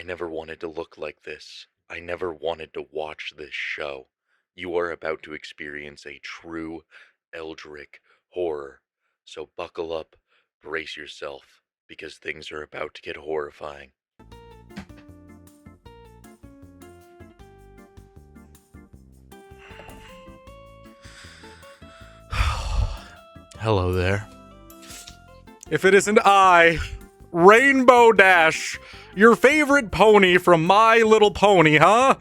never wanted to look like this. I never wanted to watch this show. You are about to experience a true Eldritch horror. So buckle up, brace yourself, because things are about to get horrifying. Hello there. If it isn't I, Rainbow Dash, your favorite pony from My Little Pony, huh?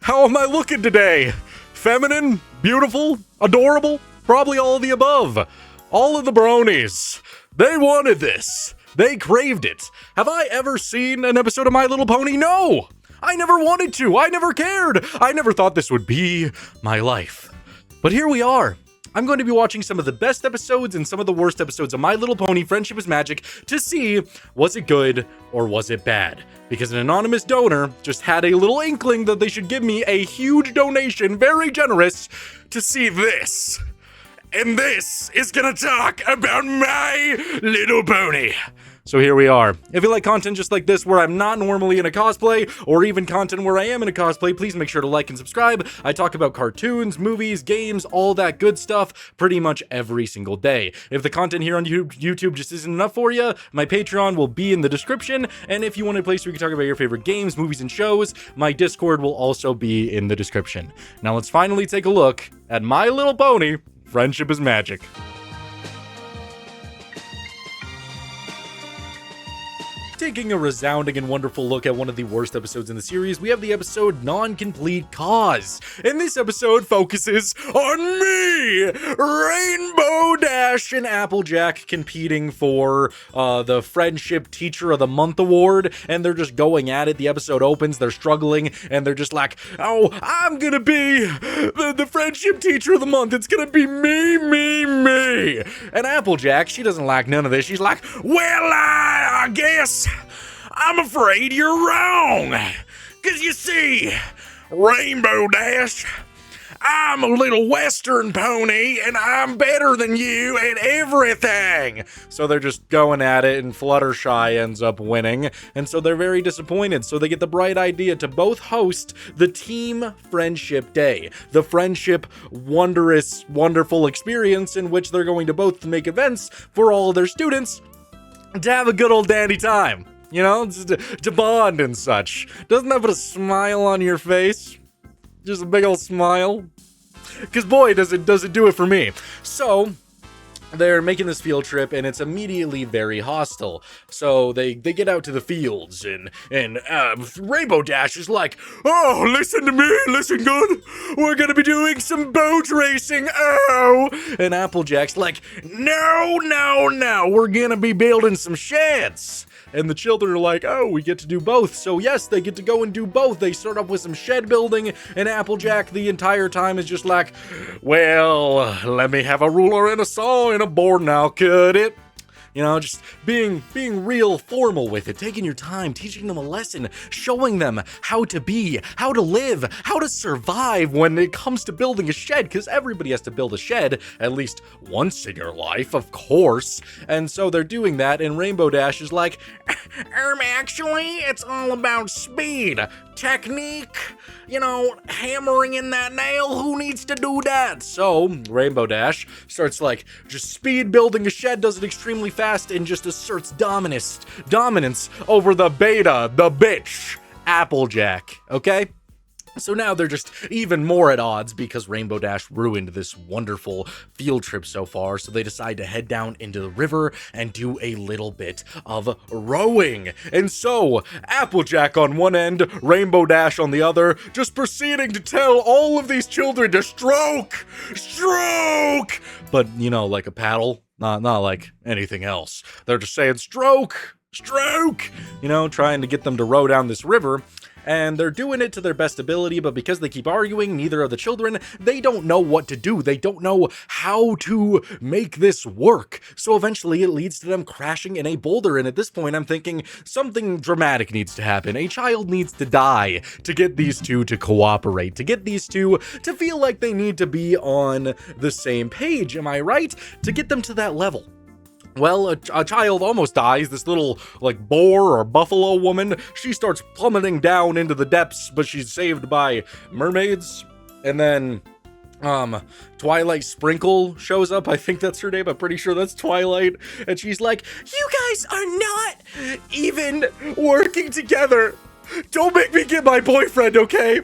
How am I looking today? Feminine? Beautiful? Adorable? Probably all of the above. All of the bronies. They wanted this. They craved it. Have I ever seen an episode of My Little Pony? No! I never wanted to. I never cared. I never thought this would be my life. But here we are. I'm going to be watching some of the best episodes and some of the worst episodes of My Little Pony Friendship is Magic to see, was it good or was it bad? Because an anonymous donor just had a little inkling that they should give me a huge donation, very generous, to see this. And this is gonna talk about My Little Pony. So here we are. If you like content just like this where I'm not normally in a cosplay, or even content where I am in a cosplay, please make sure to like and subscribe. I talk about cartoons, movies, games, all that good stuff pretty much every single day. If the content here on YouTube just isn't enough for you, my Patreon will be in the description, and if you want a place where you can talk about your favorite games, movies, and shows, my Discord will also be in the description. Now let's finally take a look at My Little Pony Friendship is Magic. Taking a resounding and wonderful look at one of the worst episodes in the series, we have the episode Non-Complete Cause. And this episode focuses on me, Rainbow Dash and Applejack, competing for the Friendship Teacher of the Month award, and they're just going at it. The episode opens, they're struggling, and they're just like, oh, I'm gonna be the Friendship Teacher of the Month. It's gonna be me. And Applejack, she doesn't like none of this. She's like, well, I guess I'm afraid you're wrong. 'Cause you see, Rainbow Dash, I'm a little western pony and I'm better than you at everything. So they're just going at it, and Fluttershy ends up winning. And so they're very disappointed. So they get the bright idea to both host the Team Friendship Day, the friendship wonderful experience in which they're going to both make events for all of their students to have a good old dandy time. You know, just to bond and such. Doesn't that put a smile on your face? Just a big old smile. Because boy, does it do it for me. So they're making this field trip, and it's immediately very hostile. So they get out to the fields, and Rainbow Dash is like, oh, listen to me, listen good. We're gonna be doing some boat racing, oh. And Applejack's like, no, we're gonna be building some sheds. And the children are like, oh, we get to do both. So yes, they get to go and do both. They start off with some shed building, and Applejack the entire time is just like, well, let me have a ruler and a saw and a board now, could it? You know, just being real formal with it, taking your time, teaching them a lesson, showing them how to be, how to live, how to survive when it comes to building a shed, because everybody has to build a shed at least once in your life, of course. And so they're doing that, and Rainbow Dash is like, actually, it's all about speed, technique, you know, hammering in that nail, who needs to do that? So Rainbow Dash starts like just speed building a shed, does it extremely fast, and just asserts dominance over the beta, the bitch, Applejack, okay? So now they're just even more at odds because Rainbow Dash ruined this wonderful field trip so far, so they decide to head down into the river and do a little bit of rowing. And so, Applejack on one end, Rainbow Dash on the other, just proceeding to tell all of these children to stroke! But, you know, like a paddle, not like anything else. They're just saying stroke! You know, trying to get them to row down this river. And they're doing it to their best ability, but because they keep arguing, neither of the children, they don't know what to do. They don't know how to make this work. So eventually it leads to them crashing in a boulder, and at this point I'm thinking something dramatic needs to happen. A child needs to die to get these two to cooperate, to get these two to feel like they need to be on the same page, am I right? To get them to that level. Well, a child almost dies. This little, like, boar or buffalo woman, she starts plummeting down into the depths, but she's saved by mermaids. And then, Twilight Sprinkle shows up. I think that's her name. I'm pretty sure that's Twilight. And she's like, "You guys are not even working together. Don't make me get my boyfriend, okay?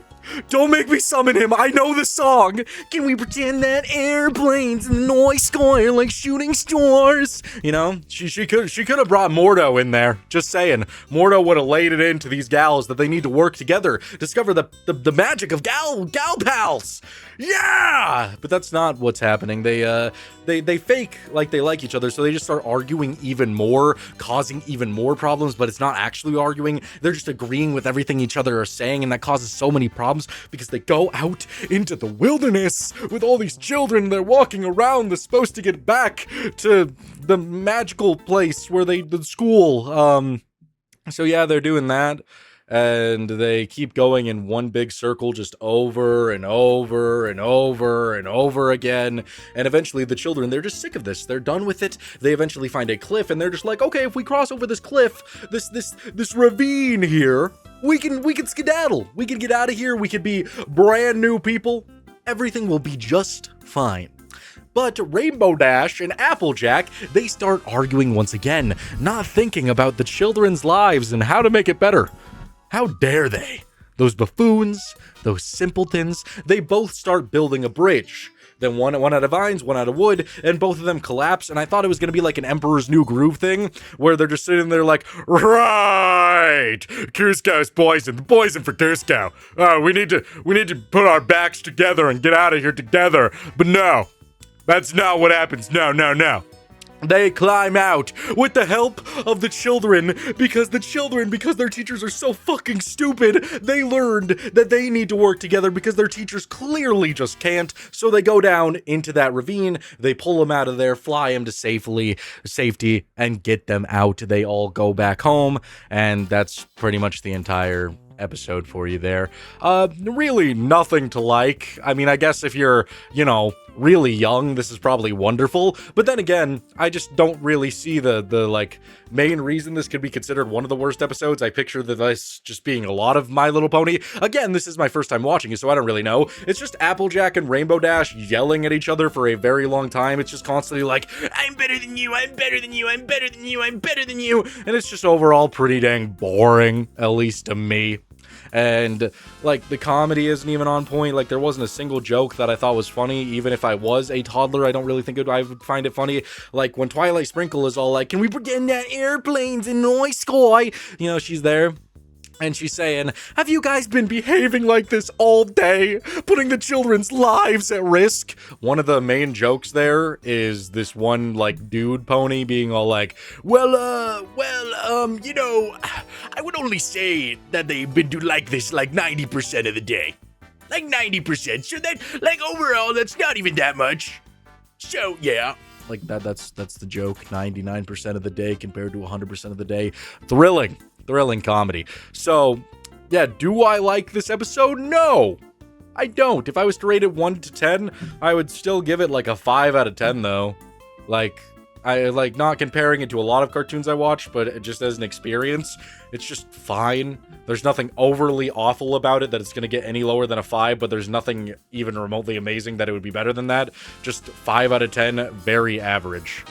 Don't make me summon him. I know the song. Can we pretend that airplanes in the noise score like shooting stars?" You know, she could have brought Mordo in there. Just saying. Mordo would have laid it into these gals that they need to work together, discover the magic of gal pals. Yeah, but that's not what's happening. They fake like they like each other, so they just start arguing even more, causing even more problems. But it's not actually arguing; they're just agreeing with everything each other are saying, and that causes so many problems because they go out into the wilderness with all these children. They're walking around. They're supposed to get back to the magical place where the school. So yeah, they're doing that. And they keep going in one big circle just over and over and over and over again. And eventually the children, they're just sick of this. They're done with it. They eventually find a cliff and they're just like, okay, if we cross over this cliff, this ravine here, we can skedaddle. We can get out of here. We could be brand new people. Everything will be just fine. But Rainbow Dash and Applejack, they start arguing once again, not thinking about the children's lives and how to make it better. How dare they? Those buffoons, those simpletons, they both start building a bridge. Then one out of vines, one out of wood, and both of them collapse. And I thought it was going to be like an Emperor's New Groove thing, where they're just sitting there like, right, Cusco's poison for Cusco. We need to put our backs together and get out of here together. But no, that's not what happens. No. They climb out with the help of the children because their teachers are so fucking stupid. They learned that they need to work together because their teachers clearly just can't. So they go down into that ravine. They pull them out of there, fly them to safety, and get them out. They all go back home, and that's pretty much the entire episode for you there. Really nothing to like. I mean, I guess if you're, really young, this is probably wonderful. But then again, I just don't really see the like main reason this could be considered one of the worst episodes. I picture this just being a lot of My Little Pony. Again, this is my first time watching it, so I don't really know. It's just Applejack and Rainbow Dash yelling at each other for a very long time. It's just constantly like, I'm better than you, I'm better than you, I'm better than you, I'm better than you. And it's just overall pretty dang boring, at least to me. And like the comedy isn't even on point. Like there wasn't a single joke that I thought was funny. Even if I was a toddler, I don't really think I would find it funny. Like when Twilight Sprinkle is all like, can we pretend that airplanes in noise sky? She's there. And she's saying, have you guys been behaving like this all day? Putting the children's lives at risk? One of the main jokes there is this one, like, dude pony being all like, I would only say that they've been doing like this like 90% of the day. Like 90%. So that, like, overall, that's not even that much. So, yeah. Like, that's the joke. 99% of the day compared to 100% of the day. Thrilling comedy. So, yeah, do I like this episode? No, I don't. If I was to rate it 1 to 10, I would still give it like a 5 out of 10 though. Like, I like not comparing it to a lot of cartoons I watch, but just as an experience, it's just fine. There's nothing overly awful about it that it's going to get any lower than a 5, but there's nothing even remotely amazing that it would be better than that. Just 5 out of 10, very average.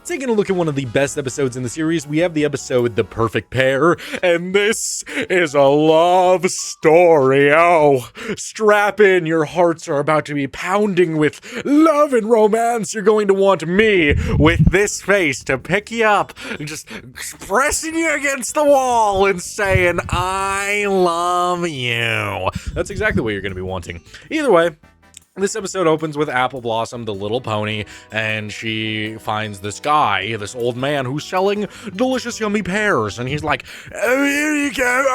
Taking a look at one of the best episodes in the series, we have the episode The Perfect Pair, and this is a love story. Oh, strap in, your hearts are about to be pounding with love and romance. You're going to want me with this face to pick you up, just pressing you against the wall and saying, I love you. That's exactly what you're going to be wanting. Either way, this episode opens with Apple Blossom, the little pony, and she finds this guy, this old man, who's selling delicious, yummy pears, and he's like, oh, here you go,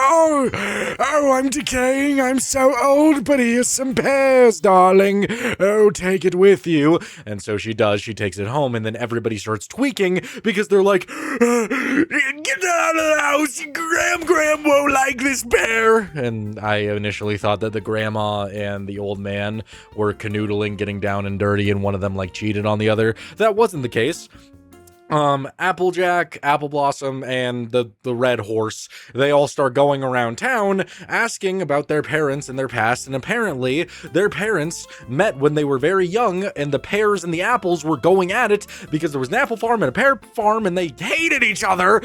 oh, I'm decaying, I'm so old, but here's some pears, darling, oh, take it with you. And so she does, she takes it home, and then everybody starts tweaking, because they're like, get out of the house, Graham won't like this pear. And I initially thought that the grandma and the old man were were canoodling, getting down and dirty, and one of them like cheated on the other. That wasn't the case. Applejack, Apple Blossom, and the red horse, they all start going around town asking about their parents and their past, and apparently their parents met when they were very young, and the pears and the apples were going at it because there was an apple farm and a pear farm, and they hated each other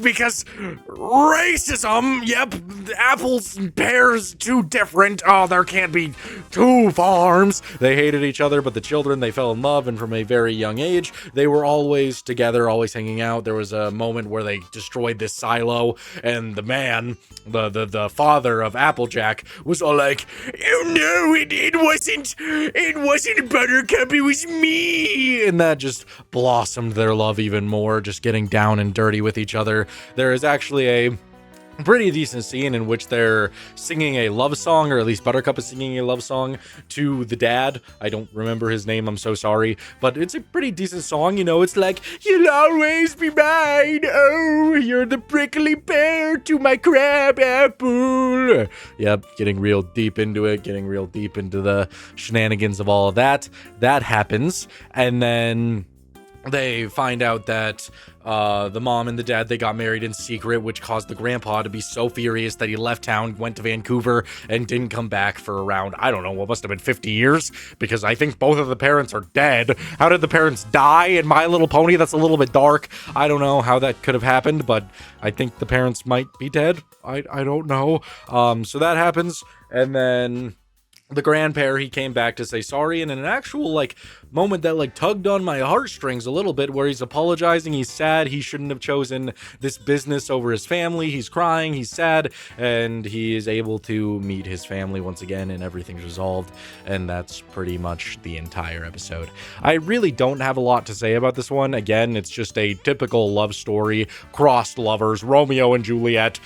because racism. Yep, apples and pears, too different. Oh, there can't be two farms. They hated each other, but the children, they fell in love, and from a very young age, they were always together, always hanging out. There was a moment where they destroyed this silo, and the man, the father of Applejack, was all like, "Oh no, it wasn't Buttercup, it was me," and that just blossomed their love even more, just getting down and dirty with each other. There is actually a pretty decent scene in which they're singing a love song, or at least Buttercup is singing a love song to the dad. I don't remember his name, I'm so sorry, but it's a pretty decent song. You know, it's like, "You'll always be mine, oh, you're the prickly pear to my crab apple." Yep, getting real deep into it, getting real deep into the shenanigans of all of that. That happens, and then they find out that the mom and the dad, they got married in secret, which caused the grandpa to be so furious that he left town, went to Vancouver, and didn't come back for around, I don't know, what must have been 50 years, because I think both of the parents are dead. How did the parents die in My Little Pony? That's a little bit dark. I don't know how that could have happened, but I think the parents might be dead. I don't know. So that happens, and then the grandpair, he came back to say sorry, and in an actual like moment that like tugged on my heartstrings a little bit, where he's apologizing, he's sad, he shouldn't have chosen this business over his family, he's crying, he's sad, and he is able to meet his family once again, and everything's resolved. And that's pretty much the entire episode. I really don't have a lot to say about this one. Again, it's just a typical love story, crossed lovers, Romeo and Juliet,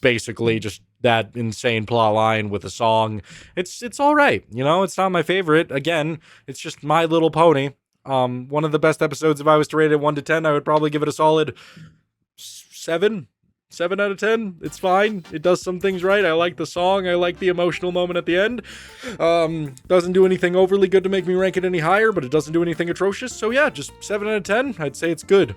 basically just that insane plot line with a song. It's all right. You know, it's not my favorite. Again, it's just My Little Pony. One of the best episodes. If I was to rate it 1 to 10, I would probably give it a solid 7 out of 10. It's fine. It does some things right. I like the song. I like the emotional moment at the end. Doesn't do anything overly good to make me rank it any higher, but it doesn't do anything atrocious. So yeah, just 7 out of 10. I'd say it's good.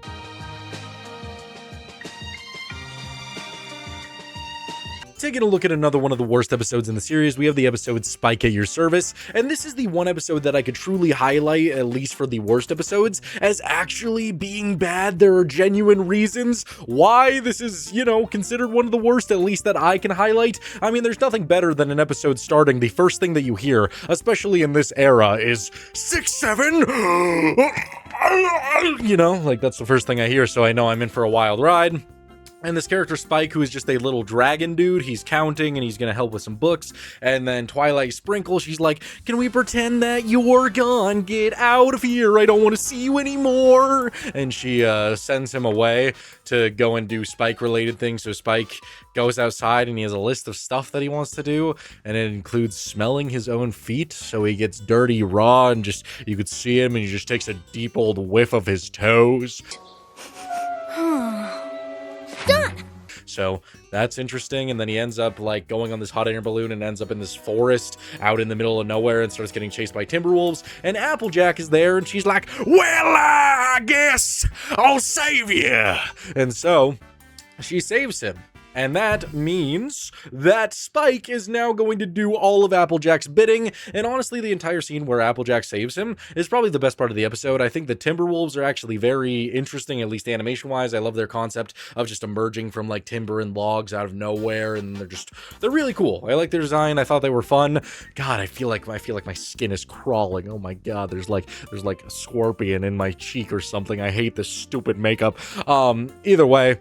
Taking a look at another one of the worst episodes in the series, we have the episode Spike at Your Service, and this is the one episode that I could truly highlight, at least for the worst episodes, as actually being bad. There are genuine reasons why this is, you know, considered one of the worst, at least that I can highlight. I mean, there's nothing better than an episode starting, the first thing that you hear, especially in this era, is 6-7. You know, like that's the first thing I hear, so I know I'm in for a wild ride. And this character Spike, who is just a little dragon dude, he's counting and he's gonna help with some books. And then Twilight Sprinkle, she's like, "Can we pretend that you're gone? Get out of here, I don't want to see you anymore." And she sends him away to go and do Spike related things. So Spike goes outside and he has a list of stuff that he wants to do, and it includes smelling his own feet. So he gets dirty raw, and just you could see him, and he just takes a deep old whiff of his toes. Done. So that's interesting. And then he ends up like going on this hot air balloon and ends up in this forest out in the middle of nowhere and starts getting chased by timberwolves. And Applejack is there, and she's like, "Well, I guess I'll save you." And so she saves him. And that means that Spike is now going to do all of Applejack's bidding. And honestly, the entire scene where Applejack saves him is probably the best part of the episode. I think the Timberwolves are actually very interesting, at least animation-wise. I love their concept of just emerging from like timber and logs out of nowhere, and they're really cool. I like their design. I thought they were fun. God, I feel like my skin is crawling. Oh my God, there's like a scorpion in my cheek or something. I hate this stupid makeup. Either way.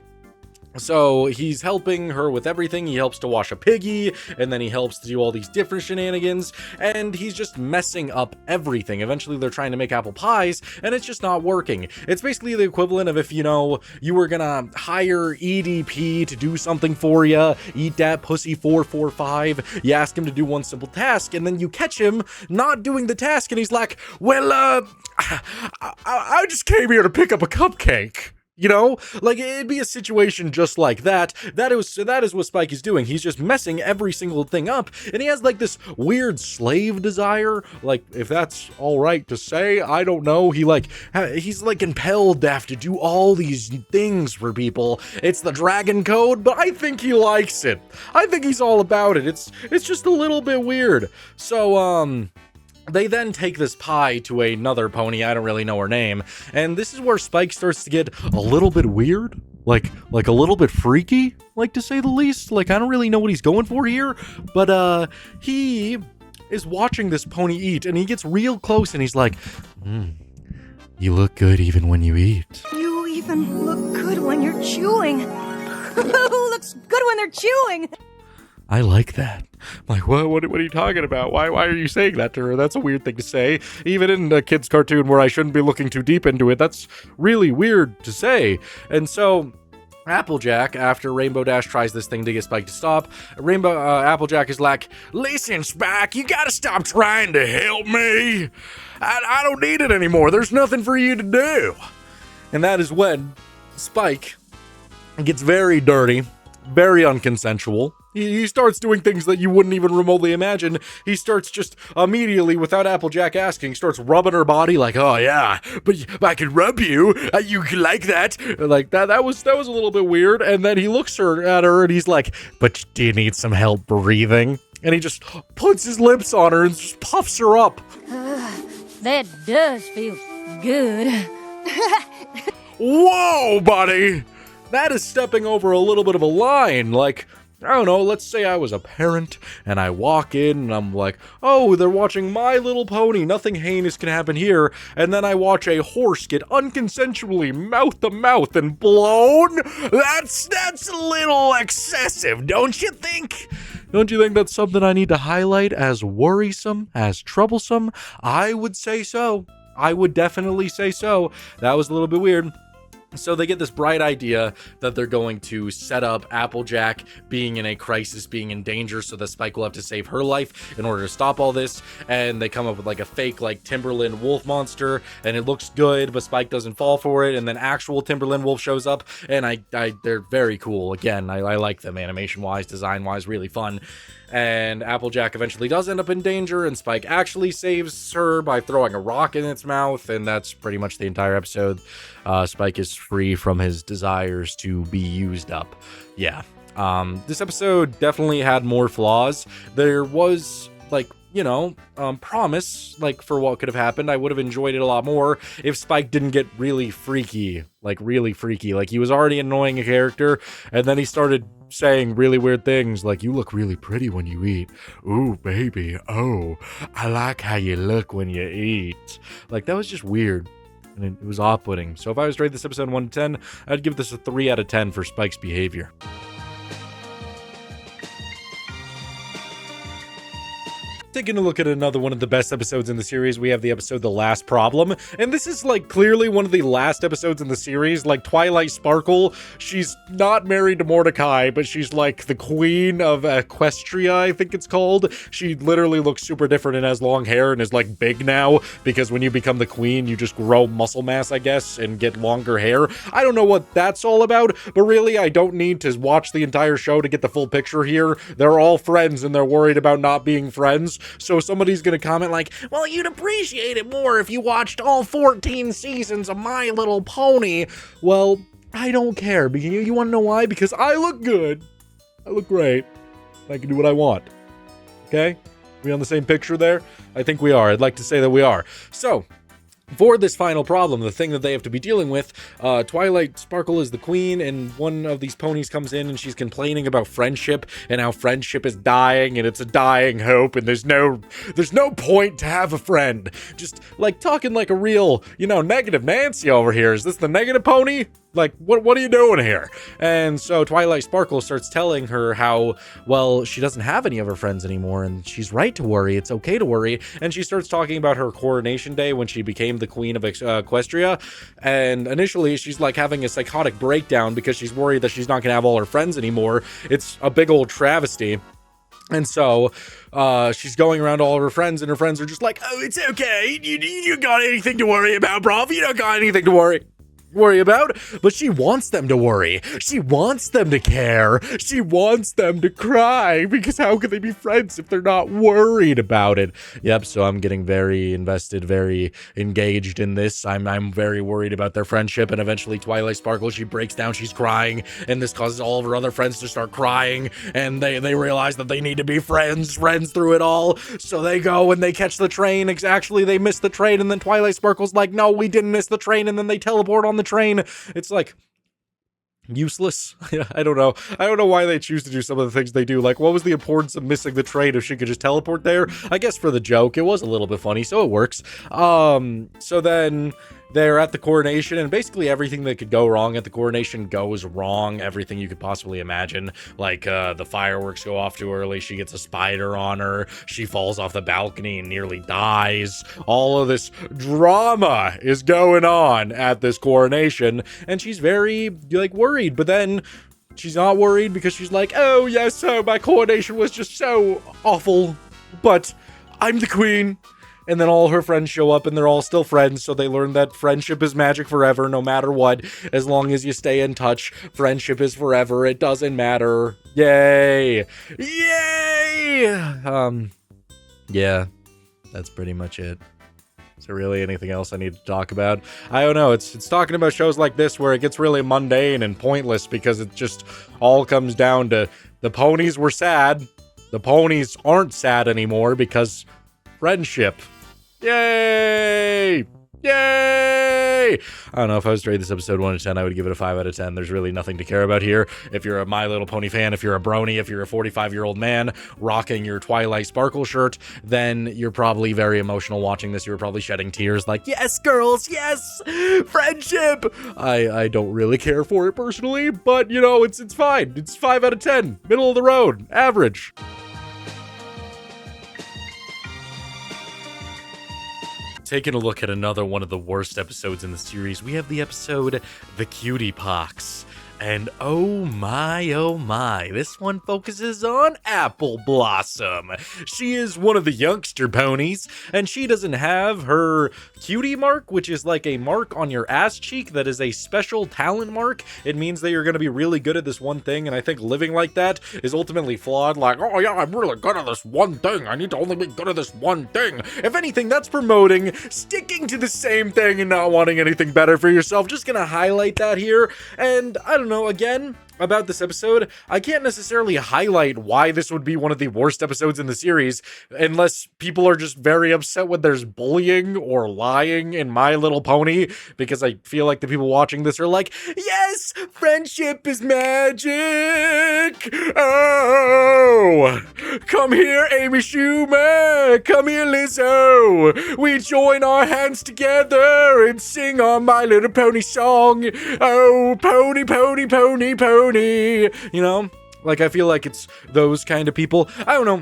So he's helping her with everything. He helps to wash a piggy, and then he helps to do all these different shenanigans, and he's just messing up everything. Eventually they're trying to make apple pies, and it's just not working. It's basically the equivalent of if, you know, you were gonna hire EDP to do something for you, Eat Dat Pussy 445, you ask him to do one simple task, and then you catch him not doing the task, and he's like, "Well, I just came here to pick up a cupcake." You know, like it'd be a situation just like that. That is what Spike is doing. He's just messing every single thing up, and he has like this weird slave desire. Like, if that's all right to say, I don't know. He's like compelled to have to do all these things for people. It's the dragon code, but I think he likes it. I think he's all about it. It's just a little bit weird. So they then take this pie to another pony, I don't really know her name, and this is where Spike starts to get a little bit weird, like a little bit freaky, like to say the least. Like, I don't really know what he's going for here, but he is watching this pony eat, and he gets real close, and he's like, you look good even when you eat. You even look good when you're chewing. Who looks good when they're chewing? I like that. I'm like, what are you talking about? Why are you saying that to her? That's a weird thing to say. Even in a kid's cartoon where I shouldn't be looking too deep into it, that's really weird to say. And so Applejack, after Rainbow Dash tries this thing to get Spike to stop, Applejack is like, listen, Spike, you gotta stop trying to help me. I don't need it anymore. There's nothing for you to do. And that is when Spike gets very dirty, very unconsensual. He starts doing things that you wouldn't even remotely imagine. He starts just immediately, without Applejack asking, starts rubbing her body like, oh yeah, but I can rub you. You can like that. Like that was a little bit weird. And then he looks at her and he's like, but do you need some help breathing? And he just puts his lips on her and just puffs her up. That does feel good. Whoa, buddy! That is stepping over a little bit of a line. Like, I don't know, let's say I was a parent and I walk in and I'm like, oh, they're watching My Little Pony, nothing heinous can happen here. And then I watch a horse get unconsensually mouth to mouth and blown. That's a little excessive, don't you think? Don't you think that's something I need to highlight as worrisome, as troublesome? I would say so. I would definitely say so. That was a little bit weird. So they get this bright idea that they're going to set up Applejack being in a crisis, being in danger, so that Spike will have to save her life in order to stop all this. And they come up with like a fake like Timberland wolf monster, and it looks good, but Spike doesn't fall for it. And then actual Timberland wolf shows up, and they're very cool. Again, I like them animation-wise, design-wise, really fun. And Applejack eventually does end up in danger, and Spike actually saves her by throwing a rock in its mouth, and that's pretty much the entire episode. Spike is free from his desires to be used up. Yeah. This episode definitely had more flaws. There was, like, promise, like, for what could have happened. I would have enjoyed it a lot more if Spike didn't get really freaky. Like, he was already annoying a character, and then he started saying really weird things like, you look really pretty when you eat. Ooh, baby. Oh, I like how you look when you eat. Like, that was just weird. And it was off-putting. So if I was to rate this episode 1 to 10, I'd give this a 3 out of 10 for Spike's behavior. Taking a look at another one of the best episodes in the series, we have the episode The Last Problem. And this is, like, clearly one of the last episodes in the series. Like, Twilight Sparkle, she's not married to Mordecai, but she's, like, the queen of Equestria, I think it's called. She literally looks super different and has long hair and is, like, big now, because when you become the queen, you just grow muscle mass, I guess, and get longer hair. I don't know what that's all about, but really, I don't need to watch the entire show to get the full picture here. They're all friends, and they're worried about not being friends. So somebody's gonna comment like, well, you'd appreciate it more if you watched all 14 seasons of My Little Pony. Well, I don't care. You want to know why? Because I look good. I look great. I can do what I want. Okay? We on the same picture there? I think we are. I'd like to say that we are. So, for this final problem, the thing that they have to be dealing with, Twilight Sparkle is the queen, and one of these ponies comes in and she's complaining about friendship and how friendship is dying and it's a dying hope and there's no point to have a friend. Just like talking like a real, negative Nancy over here. Is this the negative pony? Like, what are you doing here? And so Twilight Sparkle starts telling her how, well, she doesn't have any of her friends anymore, and she's right to worry. It's okay to worry. And she starts talking about her coronation day when she became the queen of Equestria. And initially, she's like having a psychotic breakdown because she's worried that she's not going to have all her friends anymore. It's a big old travesty. And so she's going around to all of her friends, and her friends are just like, oh, it's okay. You got anything to worry about, bruv? You don't got anything to worry. worry about, but she wants them to worry. She wants them to care. She wants them to cry, because how can they be friends if they're not worried about it? Yep, so I'm getting very invested, very engaged in this. I'm very worried about their friendship, and eventually Twilight Sparkle, she breaks down, she's crying, and this causes all of her other friends to start crying, and they realize that they need to be friends through it all, so they go and they catch the train. Actually, they miss the train, and then Twilight Sparkle's like, no, we didn't miss the train, and then they teleport on the train. It's like useless. I don't know why they choose to do some of the things they do. Like, what was the importance of missing the train if she could just teleport there? I guess for the joke, it was a little bit funny, so it works. So then they're at the coronation, and basically everything that could go wrong at the coronation goes wrong. Everything you could possibly imagine. Like, the fireworks go off too early, she gets a spider on her, she falls off the balcony and nearly dies. All of this drama is going on at this coronation, and she's very, like, worried, but then she's not worried because she's like, oh, yes, so my coronation was just so awful, but I'm the queen. And then all her friends show up, and they're all still friends, so they learn that friendship is magic forever, no matter what. As long as you stay in touch, friendship is forever. It doesn't matter. Yay! Yay! Yeah, that's pretty much it. Is there really anything else I need to talk about? I don't know. It's talking about shows like this where it gets really mundane and pointless, because it just all comes down to the ponies were sad. The ponies aren't sad anymore because friendship. Yay! Yay! I don't know, if I was to rate this episode 1 to 10, I would give it a 5 out of 10. There's really nothing to care about here. If you're a My Little Pony fan, if you're a brony, if you're a 45-year-old man rocking your Twilight Sparkle shirt, then you're probably very emotional watching this. You're probably shedding tears like, yes, girls, yes! Friendship! I don't really care for it personally, but, you know, it's fine. It's 5 out of 10. Middle of the road. Average. Taking a look at another one of the worst episodes in the series, we have the episode The Cutie Pox. And oh my, this one focuses on Apple Blossom. She is one of the youngster ponies, and she doesn't have her cutie mark, which is like a mark on your ass cheek that is a special talent mark. It means that you're going to be really good at this one thing, and I think living like that is ultimately flawed. Like, oh yeah, I'm really good at this one thing. I need to only be good at this one thing. If anything, that's promoting sticking to the same thing and not wanting anything better for yourself. Just going to highlight that here, and I don't know, again, about this episode, I can't necessarily highlight why this would be one of the worst episodes in the series, unless people are just very upset when there's bullying or lying in My Little Pony, because I feel like the people watching this are like, yes, friendship is magic! Oh! Come here, Amy Schumer! Come here, Lizzo! We join our hands together and sing our My Little Pony song! Oh, pony, pony, pony, pony! You know, like, I feel like it's those kind of people. I don't know.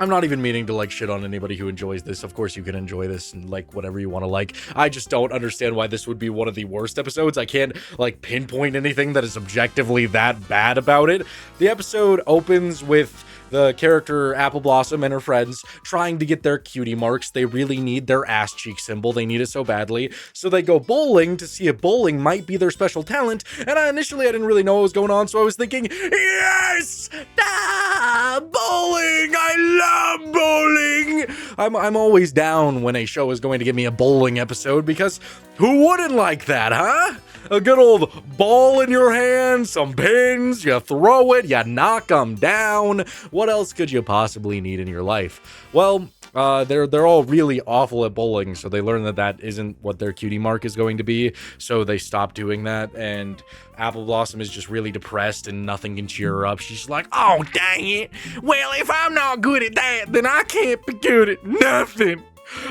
I'm not even meaning to, like, shit on anybody who enjoys this. Of course you can enjoy this and like whatever you want to like. I just don't understand why this would be one of the worst episodes. I can't, like, pinpoint anything that is objectively that bad about it. The episode opens with the character Apple Blossom and her friends trying to get their cutie marks. They really need their ass cheek symbol. They need it so badly. So they go bowling to see if bowling might be their special talent. And initially I didn't really know what was going on, so I was thinking, yes! Ah, bowling! I love bowling! I'm always down when a show is going to give me a bowling episode, because who wouldn't like that, huh? A good old ball in your hand, some pins, you throw it, you knock them down. What else could you possibly need in your life? Well, they're all really awful at bowling, so they learn that that isn't what their cutie mark is going to be, so they stop doing that, and Apple Blossom is just really depressed and nothing can cheer her up. She's like, oh, dang it. Well, if I'm not good at that, then I can't be good at nothing.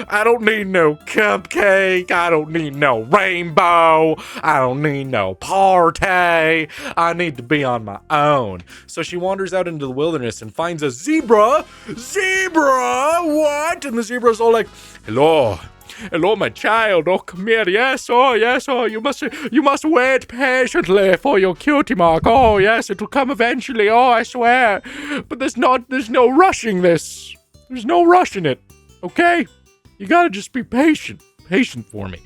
I don't need no cupcake. I don't need no rainbow. I don't need no party. I need to be on my own. So she wanders out into the wilderness and finds a zebra. Zebra? What? And the zebra's all like, hello. Hello, my child. Oh, come here. Yes, oh, yes, oh, you must wait patiently for your cutie mark. Oh, yes, it'll come eventually. Oh, I swear. But there's no rushing this. There's no rushing it. Okay? You gotta just be patient for me.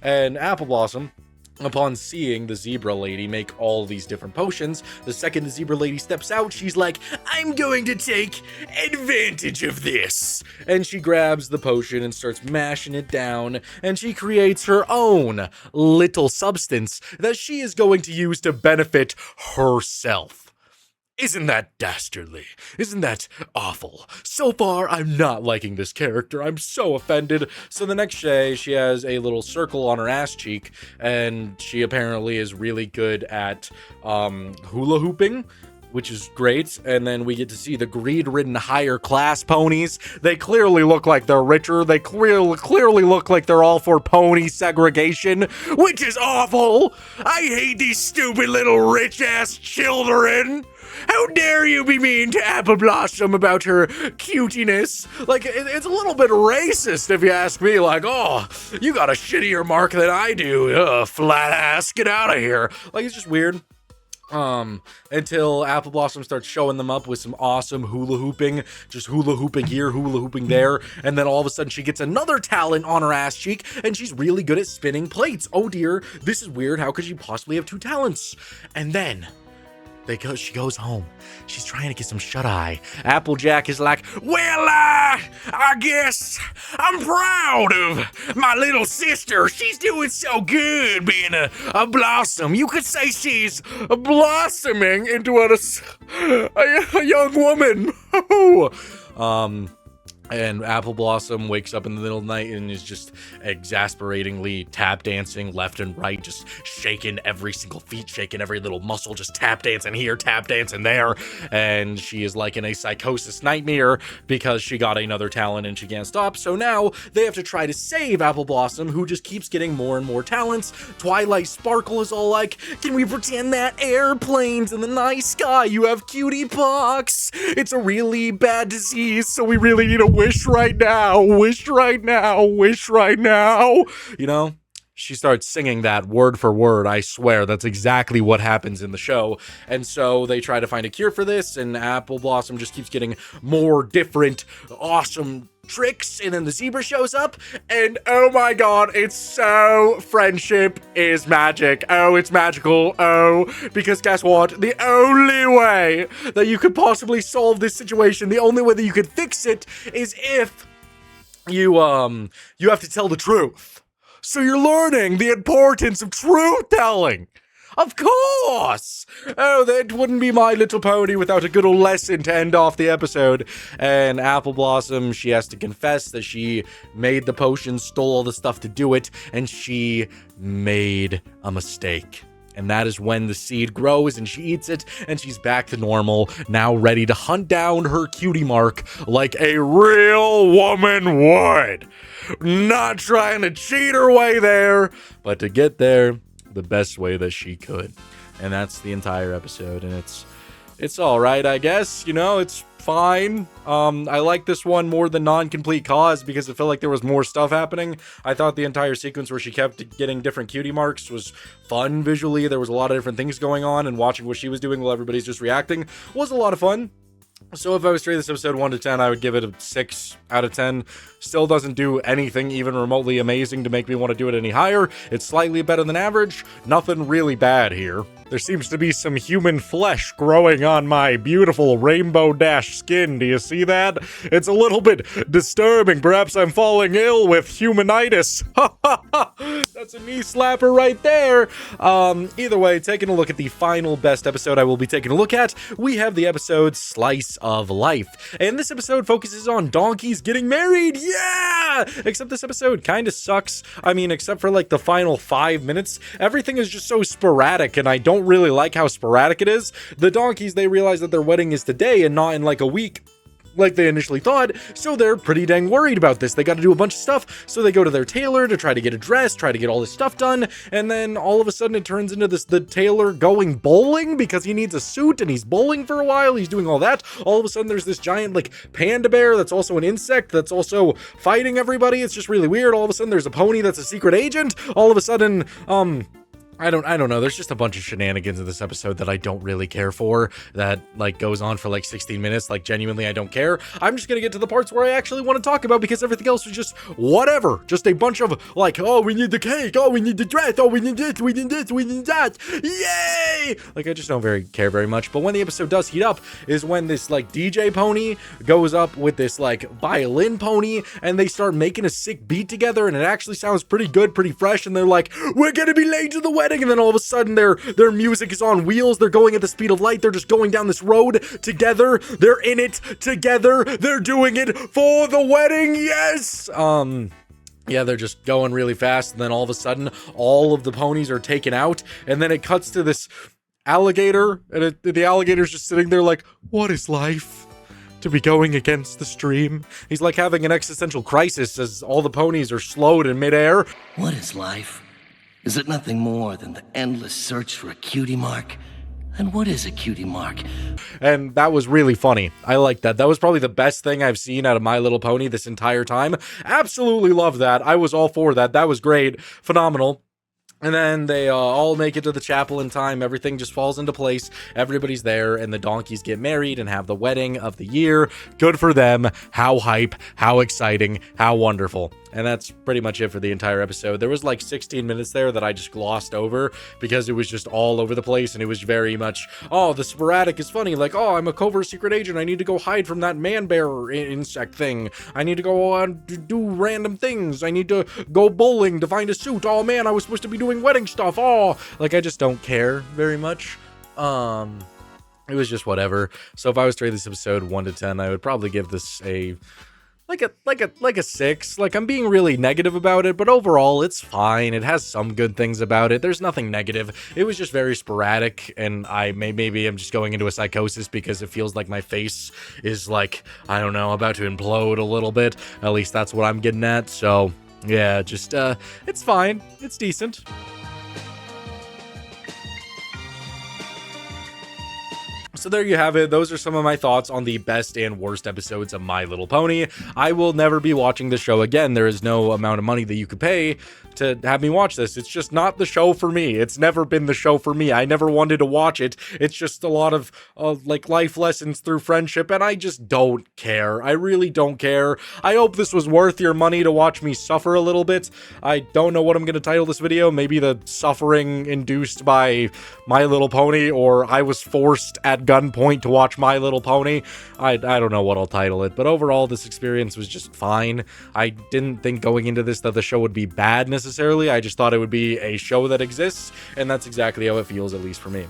And Apple Blossom, Upon seeing the zebra lady make all these different potions, the second the zebra lady steps out, she's like, I'm going to take advantage of this. And she grabs the potion and starts mashing it down, and she creates her own little substance that she is going to use to benefit herself. Isn't that dastardly? Isn't that awful? So far, I'm not liking this character. I'm so offended. So the next day, she has a little circle on her ass cheek, and she apparently is really good at hula hooping, which is great. And then we get to see the greed-ridden higher class ponies. They clearly look like they're richer. They clearly look like they're all for pony segregation, which is awful. I hate these stupid little rich-ass children. How dare you be mean to Apple Blossom about her cutiness? Like, it's a little bit racist if you ask me. Like, oh, you got a shittier mark than I do. Flat ass, get out of here. Like, it's just weird. Until Apple Blossom starts showing them up with some awesome hula hooping, just hula hooping here, hula hooping there, and then all of a sudden she gets another talent on her ass cheek, and she's really good at spinning plates. Oh dear, this is weird. How could she possibly have two talents? And then she goes home. She's trying to get some shut-eye. Applejack is like, well, I guess I'm proud of my little sister. She's doing so good being a blossom. You could say she's blossoming into a young woman. And Apple Blossom wakes up in the middle of the night and is just exasperatingly tap dancing left and right, just shaking every single feet, shaking every little muscle, just tap dancing here, tap dancing there. And she is like in a psychosis nightmare because she got another talent and she can't stop. So now they have to try to save Apple Blossom, who just keeps getting more and more talents. Twilight Sparkle is all like, can we pretend that airplanes in the night sky? You have cutie pox. It's a really bad disease, so we really need a wish right now, wish right now, wish right now. You know, she starts singing that word for word. I swear that's exactly what happens in the show. And so they try to find a cure for this, and Apple Blossom just keeps getting more different awesome tricks, and then the zebra shows up, and oh my god, it's so friendship is magic. Oh, it's magical. Oh, because guess what? The only way that you could possibly solve this situation, the only way that you could fix it is if you have to tell the truth. So you're learning the importance of truth telling. Of course! Oh, that wouldn't be My Little Pony without a good old lesson to end off the episode. And Apple Blossom, she has to confess that she made the potion, stole all the stuff to do it, and she made a mistake. And that is when the seed grows and she eats it, and she's back to normal, now ready to hunt down her cutie mark like a real woman would. Not trying to cheat her way there, but to get there the best way that she could. And that's the entire episode, and it's all right, I guess. You know, it's fine. I like this one more than Non-Complete Cause because it felt like there was more stuff happening. I thought the entire sequence where she kept getting different cutie marks was fun visually. There was a lot of different things going on, and watching what she was doing while everybody's just reacting was a lot of fun. So if I was to rate this episode 1 to 10, I would give it a 6 out of 10. Still doesn't do anything even remotely amazing to make me want to do it any higher. It's slightly better than average. Nothing really bad here. There seems to be some human flesh growing on my beautiful rainbow dash skin. Do you see that? It's a little bit disturbing. Perhaps I'm falling ill with humanitis. That's a knee slapper right there. Either way, taking a look at the final best episode I will be taking a look at, we have the episode Slice of Life. And this episode focuses on donkeys getting married. Yeah! Except this episode kind of sucks. I mean, except for like the final 5 minutes, everything is just so sporadic, and I don't really like how sporadic it is. The donkeys, they realize that their wedding is today and not in like a week like they initially thought, so they're pretty dang worried about this. They got to do a bunch of stuff, so they go to their tailor to try to get a dress, try to get all this stuff done, and then all of a sudden it turns into the tailor going bowling because he needs a suit, and he's bowling for a while, he's doing all that. All of a sudden there's this giant like panda bear that's also an insect that's also fighting everybody. It's just really weird. All of a sudden there's a pony that's a secret agent. All of a sudden, I don't know. There's just a bunch of shenanigans in this episode that I don't really care for, that like goes on for like 16 minutes. Like genuinely, I don't care. I'm just gonna get to the parts where I actually want to talk about, because everything else was just whatever. Just a bunch of like, oh, we need the cake. Oh, we need the dress. Oh, we need this. We need this. We need that. Yay! Like I just don't care very much. But when the episode does heat up is when this like DJ pony goes up with this like violin pony, and they start making a sick beat together, and it actually sounds pretty good, pretty fresh. And they're like, we're gonna be late to the wedding. And then all of a sudden their music is on wheels. They're going at the speed of light. They're just going down this road together. They're in it together. They're doing it for the wedding. Yes. Yeah, they're just going really fast. And then all of a sudden all of the ponies are taken out. And then it cuts to this alligator. And the alligator's just sitting there like, what is life? To be going against the stream. He's like having an existential crisis as all the ponies are slowed in midair. What is life? Is it nothing more than the endless search for a cutie mark? And what is a cutie mark? And that was really funny. I like that. That was probably the best thing I've seen out of My Little Pony this entire time. Absolutely love that. I was all for that. That was great. Phenomenal. And then they all make it to the chapel in time. Everything just falls into place. Everybody's there, and the donkeys get married and have the wedding of the year. Good for them. How hype, how exciting, how wonderful. And that's pretty much it for the entire episode. There was like 16 minutes there that I just glossed over because it was just all over the place, and it was very much, oh, the sporadic is funny. Like, oh, I'm a covert secret agent. I need to go hide from that man-bear insect thing. I need to go do random things. I need to go bowling to find a suit. Oh, man, I was supposed to be doing wedding stuff. Oh, like, I just don't care very much. It was just whatever. So if I was to rate this episode 1 to 10, I would probably give this a like a 6. Like, I'm being really negative about it, but overall it's fine. It has some good things about it. There's nothing negative. It was just very sporadic, and maybe I'm just going into a psychosis because it feels like my face is like, I don't know, about to implode a little bit. At least that's what I'm getting at. So yeah, just it's fine. It's decent. So there you have it. Those are some of my thoughts on the best and worst episodes of My Little Pony. I will never be watching the show again. There is no amount of money that you could pay to have me watch this. It's just not the show for me. It's never been the show for me. I never wanted to watch it. It's just a lot of like life lessons through friendship, and I just don't care. I really don't care. I hope this was worth your money to watch me suffer a little bit. I don't know what I'm going to title this video. Maybe the suffering induced by My Little Pony, or I was forced at gunpoint to watch My Little Pony. I don't know what I'll title it, but overall this experience was just fine. I didn't think going into this that the show would be bad necessarily. I just thought it would be a show that exists, and that's exactly how it feels, at least for me.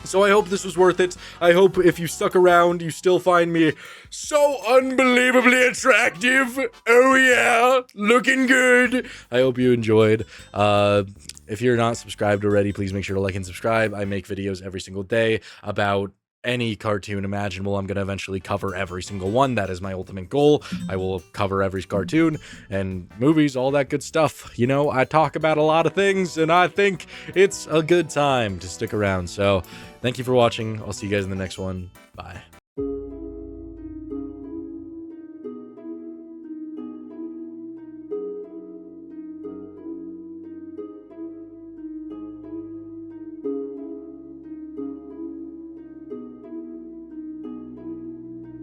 So I hope this was worth it. I hope if you stuck around, you still find me so unbelievably attractive. Oh yeah, looking good. I hope you enjoyed. If you're not subscribed already, please make sure to like and subscribe. I make videos every single day about any cartoon imaginable. I'm going to eventually cover every single one. That is my ultimate goal. I will cover every cartoon and movies, all that good stuff. You know, I talk about a lot of things, and I think it's a good time to stick around. So thank you for watching. I'll see you guys in the next one. Bye.